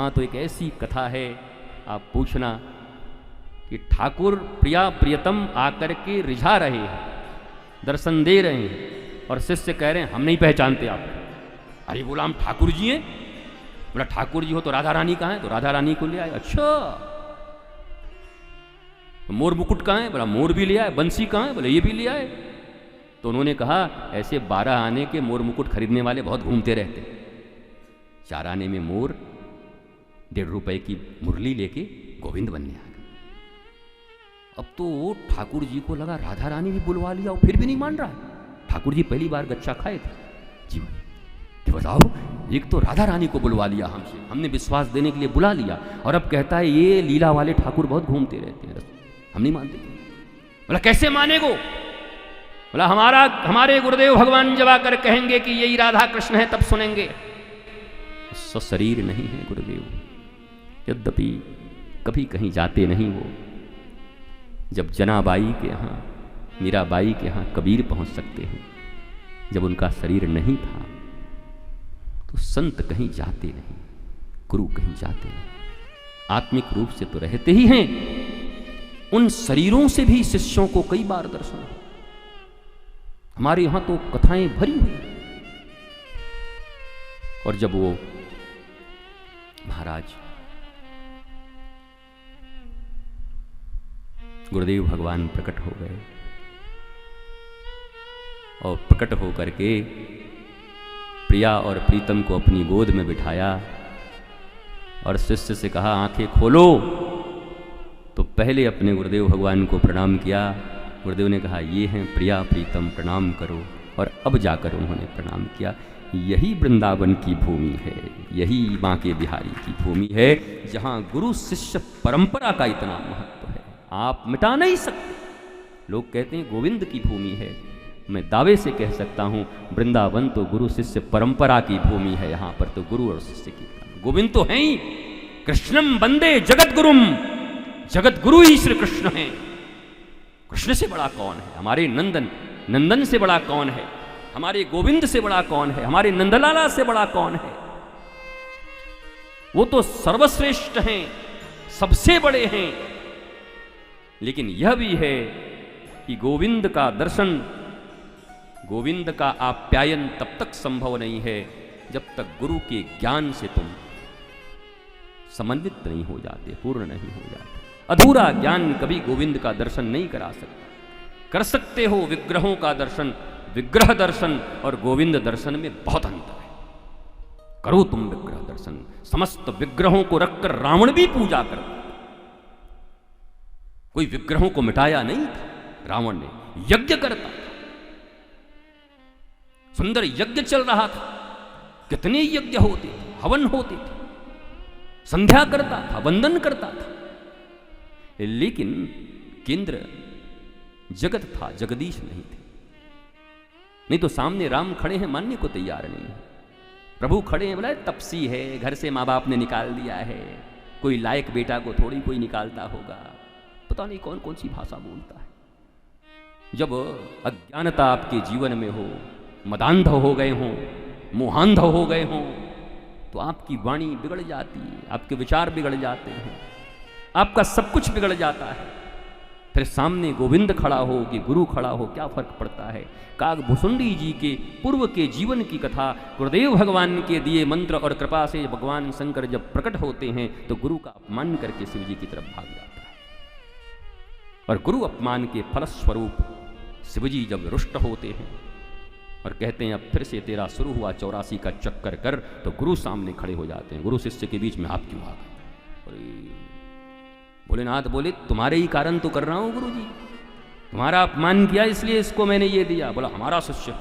वहाँ तो एक ऐसी कथा है, आप पूछना, कि ठाकुर प्रिया प्रियतम आकर के रिझा रहे हैं, दर्शन दे रहे हैं, और शिष्य कह रहे हैं हम नहीं पहचानते आप। अरे बोला हम ठाकुर जी हैं। बोला ठाकुर जी हो तो राधा रानी कहाँ है? तो राधा रानी को ले आए। अच्छा, तो मोर मुकुट कहाँ है? बोला मोर भी ले आए। बंसी कहाँ है? बोले ये भी ले आए। तो उन्होंने कहा ऐसे 12 आने के मोर मुकुट खरीदने वाले बहुत घूमते रहते, 4 आने में मोर 1.5 रुपए की मुरली लेके गोविंद बनने आ गए। अब तो ठाकुर जी को लगा राधा रानी भी बुलवा लिया, और फिर भी नहीं मान रहा है। ठाकुर जी पहली बार गच्छा खाए थे जी, कि बताओ, एक तो राधा रानी को बुलवा लिया हमसे, हमने विश्वास देने के लिए बुला लिया, और अब कहता है ये लीला वाले ठाकुर बहुत घूमते रहते हैं, हम नहीं मानते। बोला कैसे मानेगो? बोला हमारे गुरुदेव भगवान जब आकर कहेंगे कि यही राधा कृष्ण है तब सुनेंगे। शरीर नहीं है गुरुदेव, यद्यपि कभी कहीं जाते नहीं वो। जब जनाबाई के यहाँ, मीराबाई के यहाँ कबीर पहुंच सकते हैं, जब उनका शरीर नहीं था तो संत कहीं जाते नहीं, गुरु कहीं जाते नहीं, आत्मिक रूप से तो रहते ही हैं। उन शरीरों से भी शिष्यों को कई बार दर्शन। हमारे यहां तो कथाएं भरी हुई। और जब वो महाराज गुरुदेव भगवान प्रकट हो गए, और प्रकट होकर के प्रिया और प्रीतम को अपनी गोद में बिठाया, और शिष्य से कहा आंखें खोलो। तो पहले अपने गुरुदेव भगवान को प्रणाम किया। गुरुदेव ने कहा ये हैं प्रिया प्रीतम, प्रणाम करो। और अब जाकर उन्होंने प्रणाम किया। यही वृंदावन की भूमि है, यही माँ के बिहारी की भूमि है, जहाँ गुरु शिष्य परंपरा का इतना महत्व है, आप मिटा नहीं सकते। लोग कहते हैं गोविंद की भूमि है, मैं दावे से कह सकता हूँ वृंदावन तो गुरु शिष्य परंपरा की भूमि है। यहाँ पर तो गुरु और शिष्य की, गोविंद तो है ही, कृष्णम वंदे जगत गुरुम, जगत गुरु ही श्री कृष्ण है। कृष्ण से बड़ा कौन है? हमारे नंदन से बड़ा कौन है? हमारे गोविंद से बड़ा कौन है? हमारे नंदलाला से बड़ा कौन है? वो तो सर्वश्रेष्ठ हैं, सबसे बड़े हैं। लेकिन यह भी है कि गोविंद का दर्शन, गोविंद का आप्यायन तब तक संभव नहीं है जब तक गुरु के ज्ञान से तुम समन्वित नहीं हो जाते, पूर्ण नहीं हो जाते। अधूरा ज्ञान कभी गोविंद का दर्शन नहीं करा सकता। कर सकते हो विग्रहों का दर्शन, विग्रह दर्शन और गोविंद दर्शन में बहुत अंतर है। करो तुम विग्रह दर्शन। समस्त विग्रहों को रखकर रावण भी पूजा करता, कोई विग्रहों को मिटाया नहीं था। रावण ने यज्ञ करता था, सुंदर यज्ञ चल रहा था, कितने यज्ञ होते थे, हवन होते थे, संध्या करता था, वंदन करता था। लेकिन केंद्र जगत था, जगदीश नहीं थे। नहीं तो सामने राम खड़े हैं, मानने को तैयार नहीं है। प्रभु खड़े हैं, बोला तपसी है, घर से माँ बाप ने निकाल दिया है, कोई लायक बेटा को थोड़ी कोई निकालता होगा, पता नहीं कौन कौन सी भाषा बोलता है। जब अज्ञानता आपके जीवन में हो, मदांध हो गए हों, मोहांध हो गए हों, तो आपकी वाणी बिगड़ जाती है, आपके विचार बिगड़ जाते हैं, आपका सब कुछ बिगड़ जाता है। फिर सामने गोविंद खड़ा हो कि गुरु खड़ा हो, क्या फर्क पड़ता है। कागभूषुंडी जी के पूर्व के जीवन की कथा, गुरुदेव भगवान के दिए मंत्र और कृपा से भगवान शंकर जब प्रकट होते हैं तो गुरु का अपमान करके शिव जी की तरफ भाग जाता है। और गुरु अपमान के फलस्वरूप शिव जी जब रुष्ट होते हैं और कहते हैं अब फिर से तेरा शुरू हुआ 84 का चक्कर कर, तो गुरु सामने खड़े हो जाते हैं। गुरु शिष्य के बीच में आप क्यों आ गए? भोलेनाथ बोले तुम्हारे ही कारण तो कर रहा हूं गुरु जी, तुम्हारा अपमान किया इसलिए इसको मैंने ये दिया। बोला हमारा शिष्य।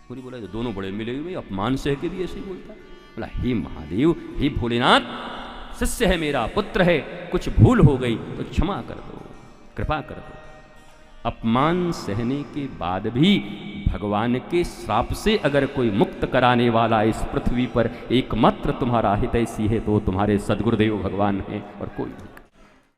गुरु बोला दोनों बड़े मिले हुए, अपमान सह के भी ऐसे ही बोलता। बोला हे महादेव, हे भोलेनाथ, शिष्य है मेरा, पुत्र है, कुछ भूल हो गई तो क्षमा कर दो, कृपा कर दो। अपमान सहने के बाद भी भगवान के श्राप से अगर कोई मुक्त कराने वाला इस पृथ्वी पर एकमात्र तुम्हारा हितैषी है तो तुम्हारे सद्गुरुदेव भगवान हैं और कोई नहीं।